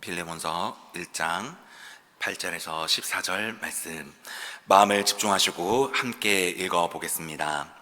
빌레몬서 1장 8절에서 14절 말씀 마음을 집중하시고 함께 읽어보겠습니다.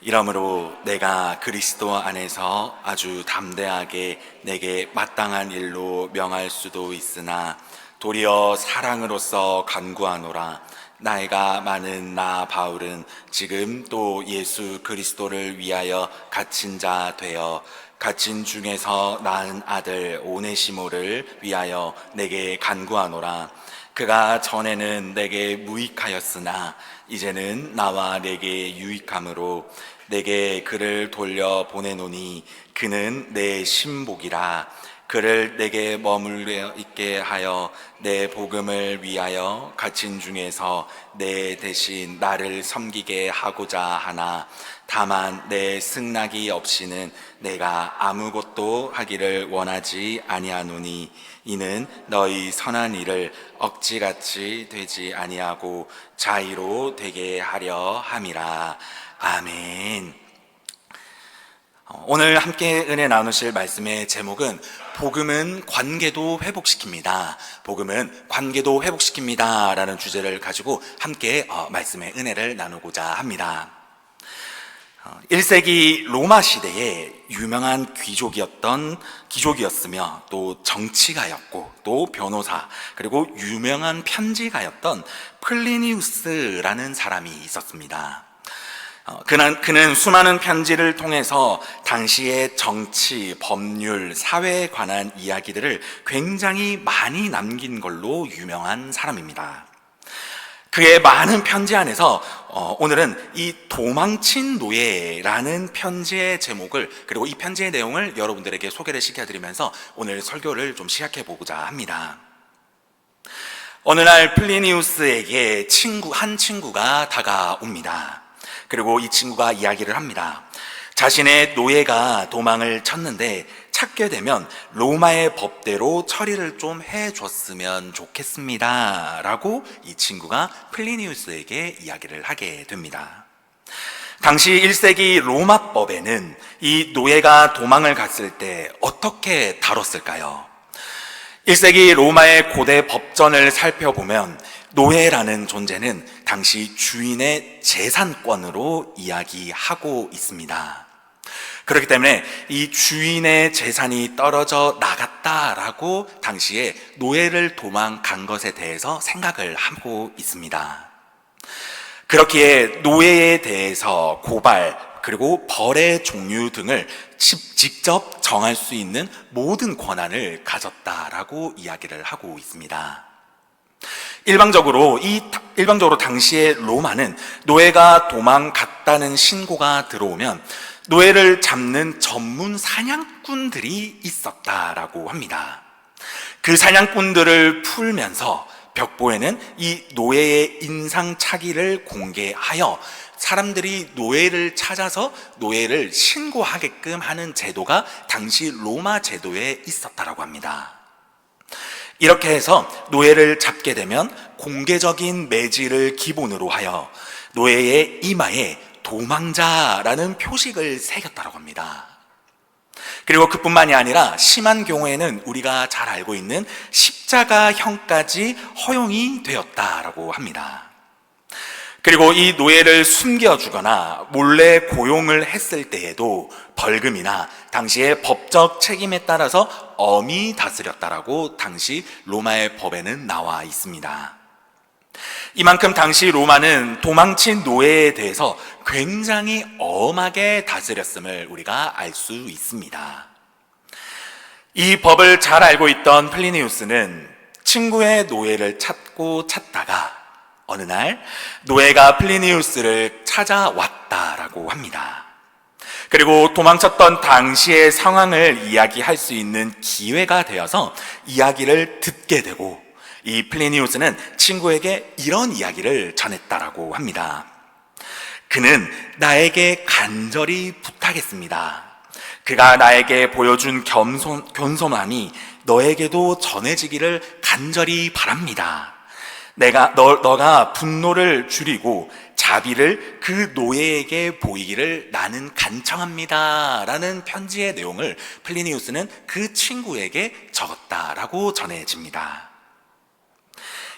이러므로 내가 그리스도 안에서 아주 담대하게 내게 마땅한 일로 명할 수도 있으나 도리어 사랑으로서 간구하노라. 나이가 많은 나 바울은 지금 또 예수 그리스도를 위하여 갇힌 자 되어 갇힌 중에서 낳은 아들 오네시모를 위하여 내게 간구하노라. 그가 전에는 내게 무익하였으나 이제는 나와 내게 유익함으로 내게 그를 돌려 보내노니 그는 내 신복이라. 그를 내게 머물러 있게 하여 내 복음을 위하여 갇힌 중에서 내 대신 나를 섬기게 하고자 하나 다만 내 승낙이 없이는 내가 아무것도 하기를 원하지 아니하노니 이는 너희 선한 일을 억지같이 되지 아니하고 자의로 되게 하려 함이라. 아멘. 오늘 함께 은혜 나누실 말씀의 제목은 복음은 관계도 회복시킵니다. 복음은 관계도 회복시킵니다 라는 주제를 가지고 함께 말씀의 은혜를 나누고자 합니다. 1세기 로마 시대에 유명한 귀족이었으며 또 정치가였고 또 변호사 그리고 유명한 편지가였던 플리니우스라는 사람이 있었습니다. 그는 수많은 편지를 통해서 당시의 정치, 법률, 사회에 관한 이야기들을 굉장히 많이 남긴 걸로 유명한 사람입니다. 그의 많은 편지 안에서 오늘은 이 도망친 노예라는 편지의 제목을 그리고 이 편지의 내용을 여러분들에게 소개를 시켜드리면서 오늘 설교를 좀 시작해 보고자 합니다. 어느 날 플리니우스에게 한 친구가 다가옵니다. 그리고 이 친구가 이야기를 합니다. 자신의 노예가 도망을 쳤는데 찾게 되면 로마의 법대로 처리를 좀 해줬으면 좋겠습니다 라고 이 친구가 플리니우스에게 이야기를 하게 됩니다. 당시 1세기 로마법에는 이 노예가 도망을 갔을 때 어떻게 다뤘을까요? 1세기 로마의 고대 법전을 살펴보면 노예라는 존재는 당시 주인의 재산권으로 이야기하고 있습니다. 그렇기 때문에 이 주인의 재산이 떨어져 나갔다라고 당시에 노예를 도망간 것에 대해서 생각을 하고 있습니다. 그렇기에 노예에 대해서 고발 그리고 벌의 종류 등을 직접 정할 수 있는 모든 권한을 가졌다라고 이야기를 하고 있습니다. 일방적으로 당시의 로마는 노예가 도망갔다는 신고가 들어오면 노예를 잡는 전문 사냥꾼들이 있었다라고 합니다. 그 사냥꾼들을 풀면서 벽보에는 이 노예의 인상착의를 공개하여 사람들이 노예를 찾아서 노예를 신고하게끔 하는 제도가 당시 로마 제도에 있었다라고 합니다. 이렇게 해서 노예를 잡게 되면 공개적인 매질을 기본으로 하여 노예의 이마에 도망자라는 표식을 새겼다고 합니다. 그리고 그뿐만이 아니라 심한 경우에는 우리가 잘 알고 있는 십자가형까지 허용이 되었다라고 합니다. 그리고 이 노예를 숨겨주거나 몰래 고용을 했을 때에도 벌금이나 당시의 법적 책임에 따라서 엄히 다스렸다라고 당시 로마의 법에는 나와 있습니다. 이만큼 당시 로마는 도망친 노예에 대해서 굉장히 엄하게 다스렸음을 우리가 알 수 있습니다. 이 법을 잘 알고 있던 플리니우스는 친구의 노예를 찾다가 어느 날 노예가 플리니우스를 찾아왔다라고 합니다. 그리고 도망쳤던 당시의 상황을 이야기할 수 있는 기회가 되어서 이야기를 듣게 되고 이 플리니우스는 친구에게 이런 이야기를 전했다라고 합니다. 그는 나에게 간절히 부탁했습니다. 그가 나에게 보여준 겸손함이 너에게도 전해지기를 간절히 바랍니다. 너가 분노를 줄이고 자비를 그 노예에게 보이기를 나는 간청합니다 라는 편지의 내용을 플리니우스는 그 친구에게 적었다라고 전해집니다.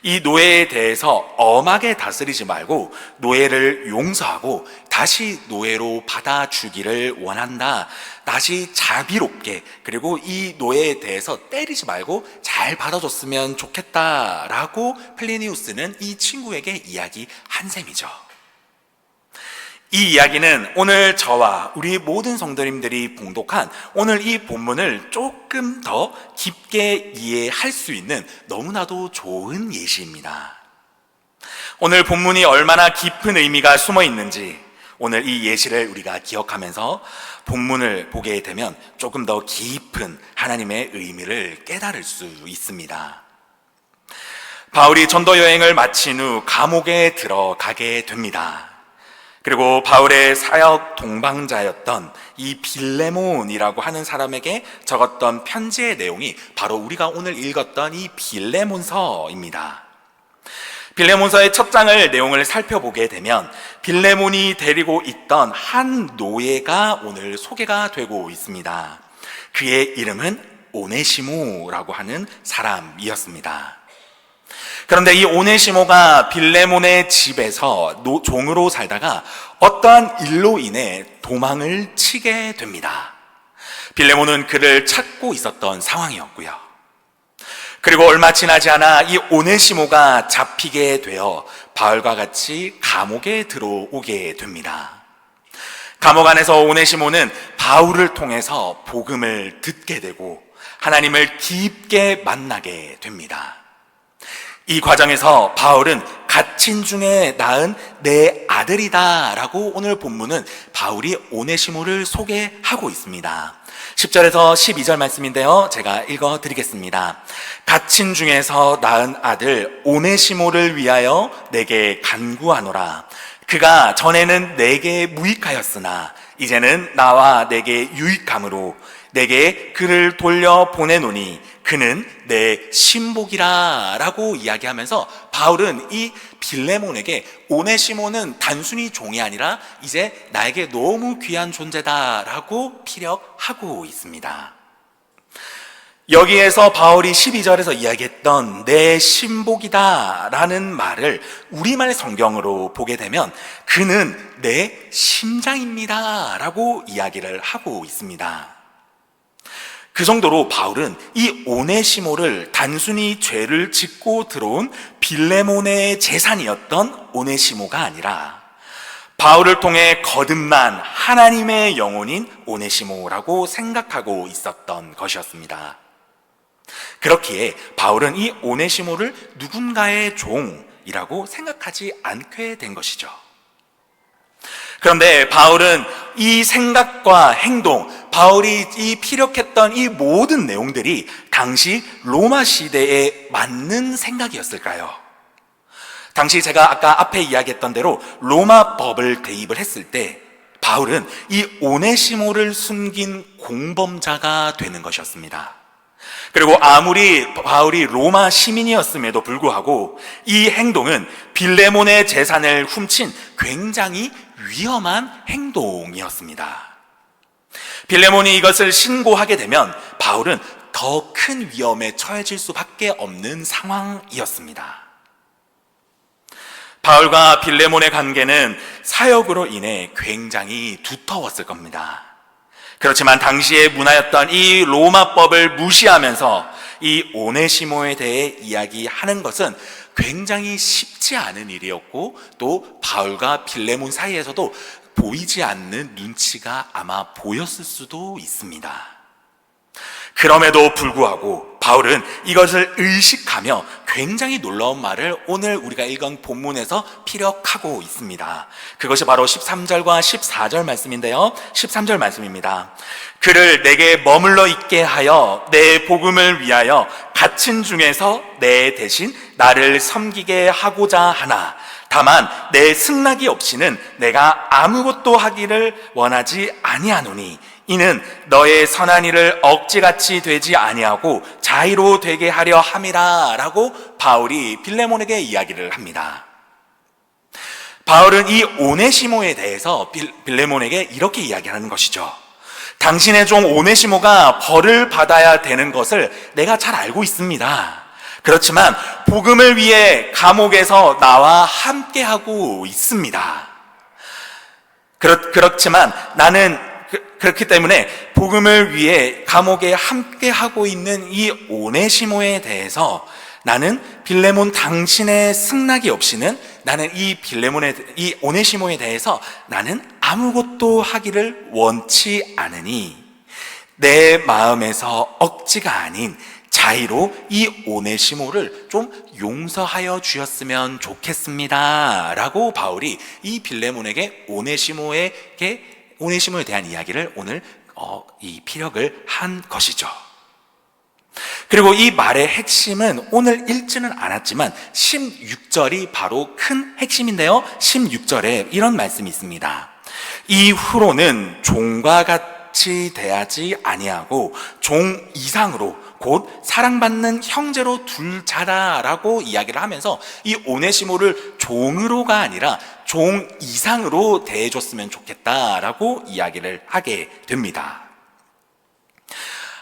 이 노예에 대해서 엄하게 다스리지 말고 노예를 용서하고 다시 노예로 받아주기를 원한다. 다시 자비롭게, 그리고 이 노예에 대해서 때리지 말고 잘 받아줬으면 좋겠다라고 플리니우스는 이 친구에게 이야기한 셈이죠. 이 이야기는 오늘 저와 우리 모든 성도님들이 봉독한 오늘 이 본문을 조금 더 깊게 이해할 수 있는 너무나도 좋은 예시입니다. 오늘 본문이 얼마나 깊은 의미가 숨어 있는지 오늘 이 예시를 우리가 기억하면서 본문을 보게 되면 조금 더 깊은 하나님의 의미를 깨달을 수 있습니다. 바울이 전도 여행을 마친 후 감옥에 들어가게 됩니다. 그리고 바울의 사역 동방자였던 이 빌레몬이라고 하는 사람에게 적었던 편지의 내용이 바로 우리가 오늘 읽었던 이 빌레몬서입니다. 빌레몬서의 첫 장을 내용을 살펴보게 되면 빌레몬이 데리고 있던 한 노예가 오늘 소개가 되고 있습니다. 그의 이름은 오네시모라고 하는 사람이었습니다. 그런데 이 오네시모가 빌레몬의 집에서 종으로 살다가 어떠한 일로 인해 도망을 치게 됩니다. 빌레몬은 그를 찾고 있었던 상황이었고요. 그리고 얼마 지나지 않아 이 오네시모가 잡히게 되어 바울과 같이 감옥에 들어오게 됩니다. 감옥 안에서 오네시모는 바울을 통해서 복음을 듣게 되고 하나님을 깊게 만나게 됩니다. 이 과정에서 바울은 갇힌 중에 낳은 내 아들이다 라고 오늘 본문은 바울이 오네시모를 소개하고 있습니다. 10절에서 12절 말씀인데요, 제가 읽어드리겠습니다. 갇힌 중에서 낳은 아들 오네시모를 위하여 내게 간구하노라. 그가 전에는 내게 무익하였으나 이제는 나와 내게 유익함으로 내게 그를 돌려 보내노니 그는 내 신복이라 라고 이야기하면서 바울은 이 빌레몬에게 오네시모는 단순히 종이 아니라 이제 나에게 너무 귀한 존재다 라고 피력하고 있습니다. 여기에서 바울이 12절에서 이야기했던 내 신복이다 라는 말을 우리말 성경으로 보게 되면 그는 내 심장입니다 라고 이야기를 하고 있습니다. 그 정도로 바울은 이 오네시모를 단순히 죄를 짓고 들어온 빌레몬의 재산이었던 오네시모가 아니라 바울을 통해 거듭난 하나님의 영혼인 오네시모라고 생각하고 있었던 것이었습니다. 그렇기에 바울은 이 오네시모를 누군가의 종이라고 생각하지 않게 된 것이죠. 그런데 바울은 이 생각과 행동, 바울이 이 피력했던 이 모든 내용들이 당시 로마 시대에 맞는 생각이었을까요? 당시 제가 아까 앞에 이야기했던 대로 로마 법을 대입을 했을 때 바울은 이 오네시모를 숨긴 공범자가 되는 것이었습니다. 그리고 아무리 바울이 로마 시민이었음에도 불구하고 이 행동은 빌레몬의 재산을 훔친 굉장히 위험한 행동이었습니다. 빌레몬이 이것을 신고하게 되면 바울은 더 큰 위험에 처해질 수밖에 없는 상황이었습니다. 바울과 빌레몬의 관계는 사역으로 인해 굉장히 두터웠을 겁니다. 그렇지만 당시의 문화였던 이 로마법을 무시하면서 이 오네시모에 대해 이야기하는 것은 굉장히 쉽지 않은 일이었고 또 바울과 빌레몬 사이에서도 보이지 않는 눈치가 아마 보였을 수도 있습니다. 그럼에도 불구하고 바울은 이것을 의식하며 굉장히 놀라운 말을 오늘 우리가 읽은 본문에서 피력하고 있습니다. 그것이 바로 13절과 14절 말씀인데요. 13절 말씀입니다. 그를 내게 머물러 있게 하여 내 복음을 위하여 갇힌 중에서 내 대신 나를 섬기게 하고자 하나 다만 내 승낙이 없이는 내가 아무것도 하기를 원하지 아니하노니 이는 너의 선한 일을 억지같이 되지 아니하고 자의로 되게 하려 함이라 라고 바울이 빌레몬에게 이야기를 합니다. 바울은 이 오네시모에 대해서 빌레몬에게 이렇게 이야기하는 것이죠. 당신의 종 오네시모가 벌을 받아야 되는 것을 내가 잘 알고 있습니다. 그렇지만 복음을 위해 감옥에서 나와 함께하고 있습니다. 그렇지만 나는 그렇기 때문에 복음을 위해 감옥에 함께하고 있는 이 오네시모에 대해서 나는 빌레몬 당신의 승낙이 없이는 나는 이 오네시모에 대해서 나는 아무것도 하기를 원치 않으니 내 마음에서 억지가 아닌 자의로 이 오네시모를 좀 용서하여 주셨으면 좋겠습니다 라고 바울이 이 빌레몬에게 오네시모에 대한 이야기를 오늘 이 피력을 한 것이죠. 그리고 이 말의 핵심은 오늘 읽지는 않았지만 16절이 바로 큰 핵심인데요. 16절에 이런 말씀이 있습니다. 이후로는 종과 같이 대하지 아니하고 종 이상으로 곧 사랑받는 형제로 둘 자라라고 이야기를 하면서 이 오네시모를 종으로가 아니라 종 이상으로 대해줬으면 좋겠다라고 이야기를 하게 됩니다.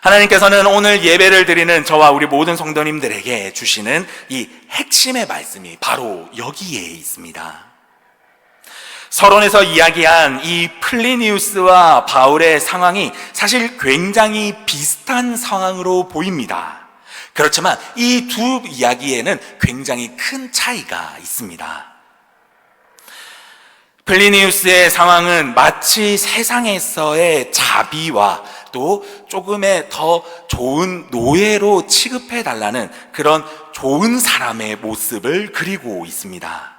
하나님께서는 오늘 예배를 드리는 저와 우리 모든 성도님들에게 주시는 이 핵심의 말씀이 바로 여기에 있습니다. 서론에서 이야기한 이 플리니우스와 바울의 상황이 사실 굉장히 비슷한 상황으로 보입니다. 그렇지만 이 두 이야기에는 굉장히 큰 차이가 있습니다. 플리니우스의 상황은 마치 세상에서의 자비와 또 조금의 더 좋은 노예로 취급해달라는 그런 좋은 사람의 모습을 그리고 있습니다.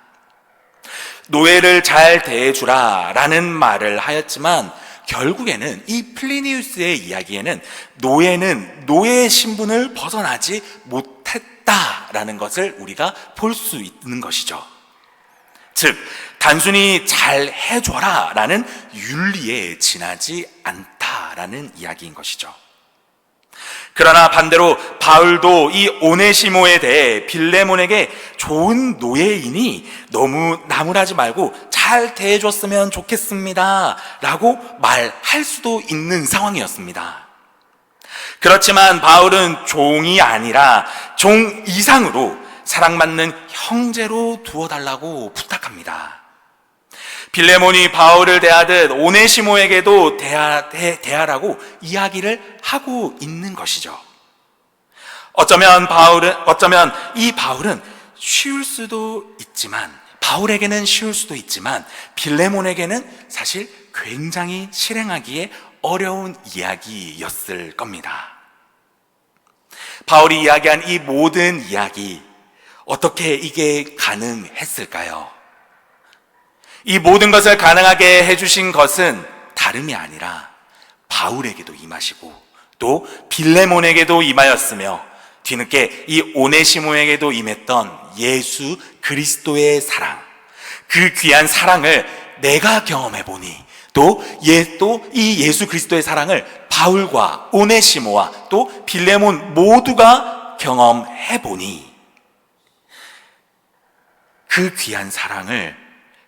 노예를 잘 대해주라 라는 말을 하였지만 결국에는 이 플리니우스의 이야기에는 노예는 노예의 신분을 벗어나지 못했다라는 것을 우리가 볼 수 있는 것이죠. 즉 단순히 잘 해줘라 라는 윤리에 지나지 않다라는 이야기인 것이죠. 그러나 반대로 바울도 이 오네시모에 대해 빌레몬에게 좋은 노예이니 너무 나무라지 말고 잘 대해줬으면 좋겠습니다 라고 말할 수도 있는 상황이었습니다. 그렇지만 바울은 종이 아니라 종 이상으로 사랑받는 형제로 두어달라고 부탁합니다. 빌레몬이 바울을 대하듯 오네시모에게도 대하라고 이야기를 하고 있는 것이죠. 어쩌면 이 바울은 쉬울 수도 있지만, 바울에게는 쉬울 수도 있지만, 빌레몬에게는 사실 굉장히 실행하기에 어려운 이야기였을 겁니다. 바울이 이야기한 이 모든 이야기, 어떻게 이게 가능했을까요? 이 모든 것을 가능하게 해주신 것은 다름이 아니라 바울에게도 임하시고 또 빌레몬에게도 임하였으며 뒤늦게 이 오네시모에게도 임했던 예수 그리스도의 사랑, 그 귀한 사랑을 내가 경험해 보니 또 이 예수 그리스도의 사랑을 바울과 오네시모와 또 빌레몬 모두가 경험해 보니 그 귀한 사랑을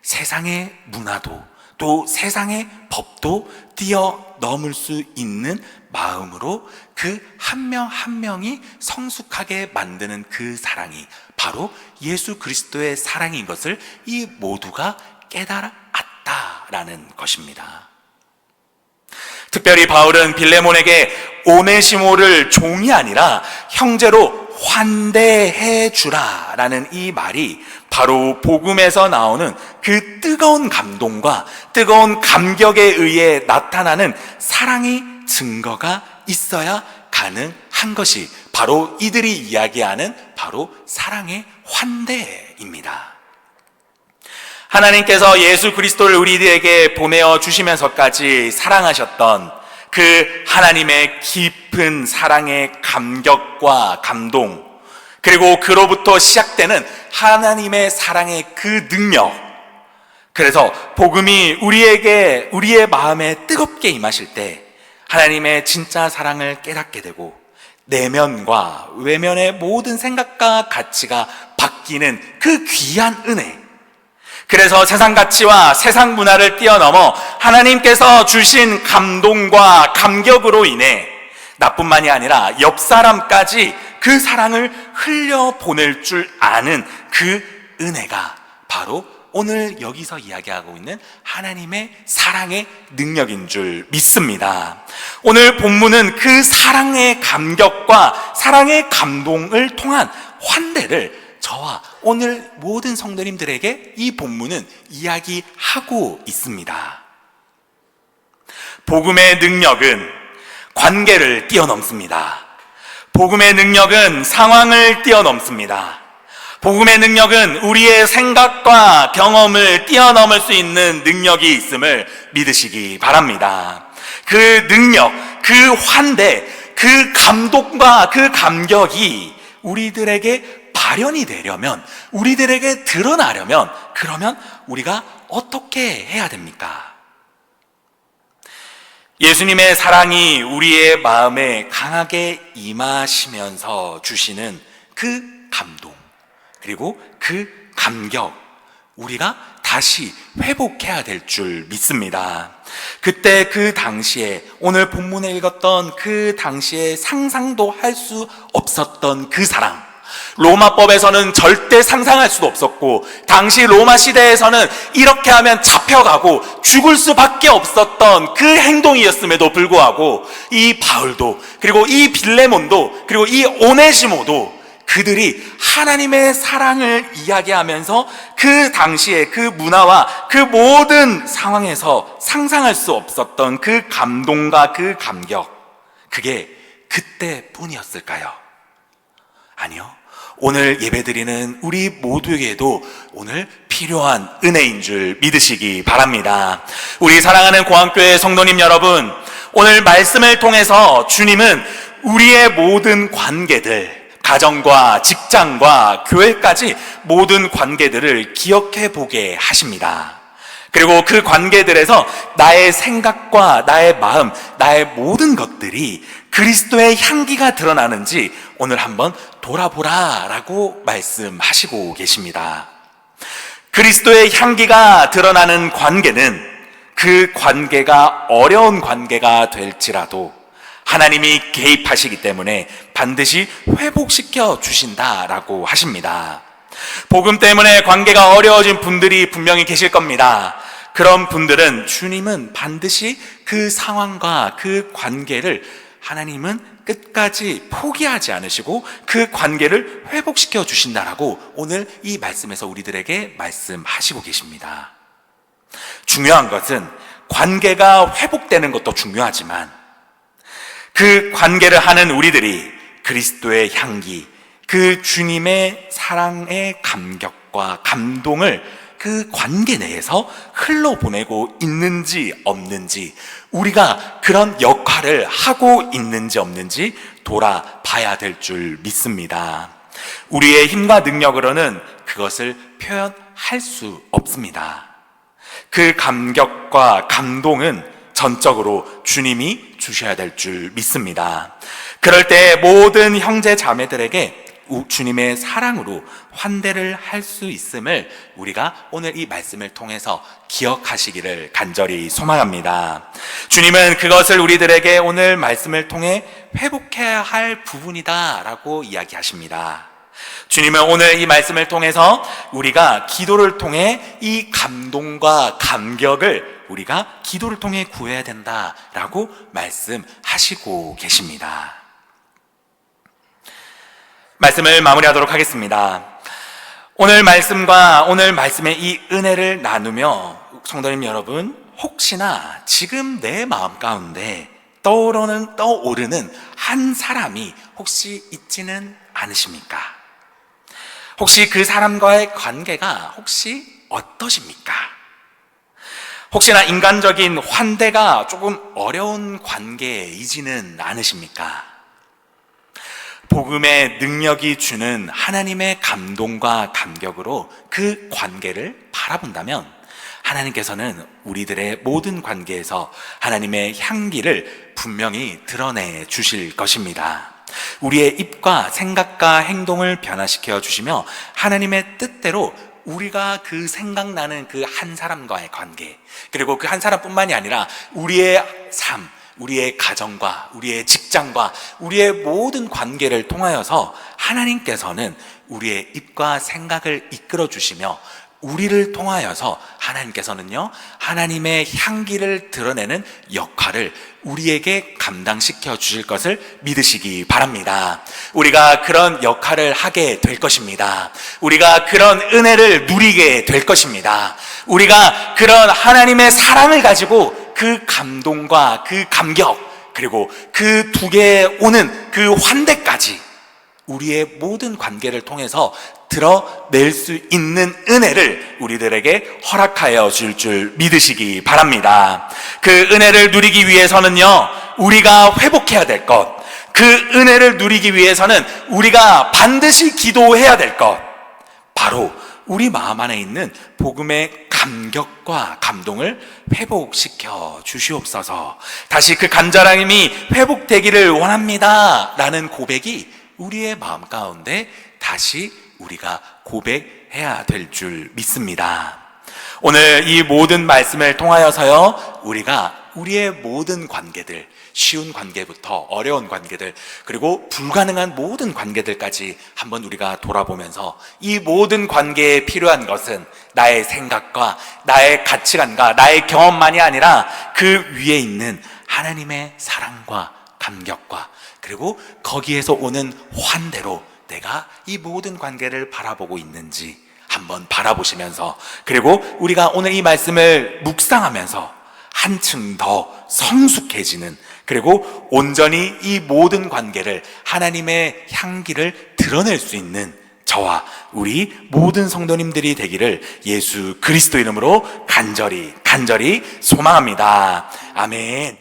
세상의 문화도 또 세상의 법도 뛰어넘을 수 있는 마음으로 그 한 명 한 명이 성숙하게 만드는 그 사랑이 바로 예수 그리스도의 사랑인 것을 이 모두가 깨달았다라는 것입니다. 특별히 바울은 빌레몬에게 오네시모를 종이 아니라 형제로 환대해 주라라는 이 말이 바로 복음에서 나오는 그 뜨거운 감동과 뜨거운 감격에 의해 나타나는 사랑의 증거가 있어야 가능한 것이 바로 이들이 이야기하는 바로 사랑의 환대입니다. 하나님께서 예수 그리스도를 우리에게 보내어 주시면서까지 사랑하셨던 그 하나님의 깊은 사랑의 감격과 감동, 그리고 그로부터 시작되는 하나님의 사랑의 그 능력, 그래서 복음이 우리의 마음에 뜨겁게 임하실 때 하나님의 진짜 사랑을 깨닫게 되고 내면과 외면의 모든 생각과 가치가 바뀌는 그 귀한 은혜, 그래서 세상 가치와 세상 문화를 뛰어넘어 하나님께서 주신 감동과 감격으로 인해 나뿐만이 아니라 옆 사람까지 그 사랑을 흘려보낼 줄 아는 그 은혜가 바로 오늘 여기서 이야기하고 있는 하나님의 사랑의 능력인 줄 믿습니다. 오늘 본문은 그 사랑의 감격과 사랑의 감동을 통한 환대를 저와 오늘 모든 성도님들에게 이 본문은 이야기하고 있습니다. 복음의 능력은 관계를 뛰어넘습니다. 복음의 능력은 상황을 뛰어넘습니다. 복음의 능력은 우리의 생각과 경험을 뛰어넘을 수 있는 능력이 있음을 믿으시기 바랍니다. 그 능력, 그 환대, 그 감동과 그 감격이 우리들에게 발현이 되려면, 우리들에게 드러나려면, 그러면 우리가 어떻게 해야 됩니까? 예수님의 사랑이 우리의 마음에 강하게 임하시면서 주시는 그 감동, 그리고 그 감격, 우리가 다시 회복해야 될 줄 믿습니다. 그때 그 당시에, 오늘 본문에 읽었던 그 당시에 상상도 할 수 없었던 그 사랑, 로마법에서는 절대 상상할 수도 없었고, 당시 로마 시대에서는 이렇게 하면 잡혀가고 죽을 수밖에 없었던 그 행동이었음에도 불구하고 이 바울도, 그리고 이 빌레몬도, 그리고 이 오네시모도 그들이 하나님의 사랑을 이야기하면서 그 당시에 그 문화와 그 모든 상황에서 상상할 수 없었던 그 감동과 그 감격, 그게 그때뿐이었을까요? 아니요. 오늘 예배드리는 우리 모두에게도 오늘 필요한 은혜인 줄 믿으시기 바랍니다. 우리 사랑하는 고항교회 성도님 여러분, 오늘 말씀을 통해서 주님은 우리의 모든 관계들, 가정과 직장과 교회까지 모든 관계들을 기억해 보게 하십니다. 그리고 그 관계들에서 나의 생각과 나의 마음, 나의 모든 것들이 그리스도의 향기가 드러나는지 오늘 한번 돌아보라 라고 말씀하시고 계십니다. 그리스도의 향기가 드러나는 관계는 그 관계가 어려운 관계가 될지라도 하나님이 개입하시기 때문에 반드시 회복시켜 주신다라고 하십니다. 복음 때문에 관계가 어려워진 분들이 분명히 계실 겁니다. 그런 분들은 주님은 반드시 그 상황과 그 관계를 하나님은 끝까지 포기하지 않으시고 그 관계를 회복시켜 주신다라고 오늘 이 말씀에서 우리들에게 말씀하시고 계십니다. 중요한 것은 관계가 회복되는 것도 중요하지만 그 관계를 하는 우리들이 그리스도의 향기, 그 주님의 사랑의 감격과 감동을 그 관계 내에서 흘러보내고 있는지 없는지, 우리가 그런 역할을 하고 있는지 없는지 돌아봐야 될 줄 믿습니다. 우리의 힘과 능력으로는 그것을 표현할 수 없습니다. 그 감격과 감동은 전적으로 주님이 주셔야 될 줄 믿습니다. 그럴 때 모든 형제 자매들에게 주님의 사랑으로 환대를 할 수 있음을 우리가 오늘 이 말씀을 통해서 기억하시기를 간절히 소망합니다. 주님은 그것을 우리들에게 오늘 말씀을 통해 회복해야 할 부분이다 라고 이야기하십니다. 주님은 오늘 이 말씀을 통해서 우리가 기도를 통해 이 감동과 감격을 우리가 기도를 통해 구해야 된다라고 말씀하시고 계십니다. 말씀을 마무리하도록 하겠습니다. 오늘 말씀과 오늘 말씀의 이 은혜를 나누며 성도님 여러분, 혹시나 지금 내 마음 가운데 떠오르는 한 사람이 혹시 있지는 않으십니까? 혹시 그 사람과의 관계가 혹시 어떠십니까? 혹시나 인간적인 환대가 조금 어려운 관계이지는 않으십니까? 복음의 능력이 주는 하나님의 감동과 감격으로 그 관계를 바라본다면 하나님께서는 우리들의 모든 관계에서 하나님의 향기를 분명히 드러내 주실 것입니다. 우리의 입과 생각과 행동을 변화시켜 주시며 하나님의 뜻대로 우리가 그 생각나는 그 한 사람과의 관계, 그리고 그 한 사람뿐만이 아니라 우리의 삶, 우리의 가정과 우리의 직장과 우리의 모든 관계를 통하여서 하나님께서는 우리의 입과 생각을 이끌어 주시며, 우리를 통하여서 하나님께서는요, 하나님의 향기를 드러내는 역할을 우리에게 감당시켜 주실 것을 믿으시기 바랍니다. 우리가 그런 역할을 하게 될 것입니다. 우리가 그런 은혜를 누리게 될 것입니다. 우리가 그런 하나님의 사랑을 가지고 그 감동과 그 감격, 그리고 그 두 개에 오는 그 환대까지 우리의 모든 관계를 통해서 드러낼 수 있는 은혜를 우리들에게 허락하여 줄 믿으시기 바랍니다. 그 은혜를 누리기 위해서는요, 우리가 회복해야 될 것, 그 은혜를 누리기 위해서는 우리가 반드시 기도해야 될 것, 바로 우리 마음 안에 있는 복음의 감격과 감동을 회복시켜 주시옵소서. 다시 그 간절함이 회복되기를 원합니다 라는 고백이 우리의 마음 가운데 다시 우리가 고백해야 될 줄 믿습니다. 오늘 이 모든 말씀을 통하여서요, 우리가 우리의 모든 관계들, 쉬운 관계부터 어려운 관계들, 그리고 불가능한 모든 관계들까지 한번 우리가 돌아보면서 이 모든 관계에 필요한 것은 나의 생각과 나의 가치관과 나의 경험만이 아니라 그 위에 있는 하나님의 사랑과 감격과, 그리고 거기에서 오는 환대로 내가 이 모든 관계를 바라보고 있는지 한번 바라보시면서, 그리고 우리가 오늘 이 말씀을 묵상하면서 한층 더 성숙해지는, 그리고 온전히 이 모든 관계를 하나님의 향기를 드러낼 수 있는 저와 우리 모든 성도님들이 되기를 예수 그리스도 이름으로 간절히 소망합니다. 아멘.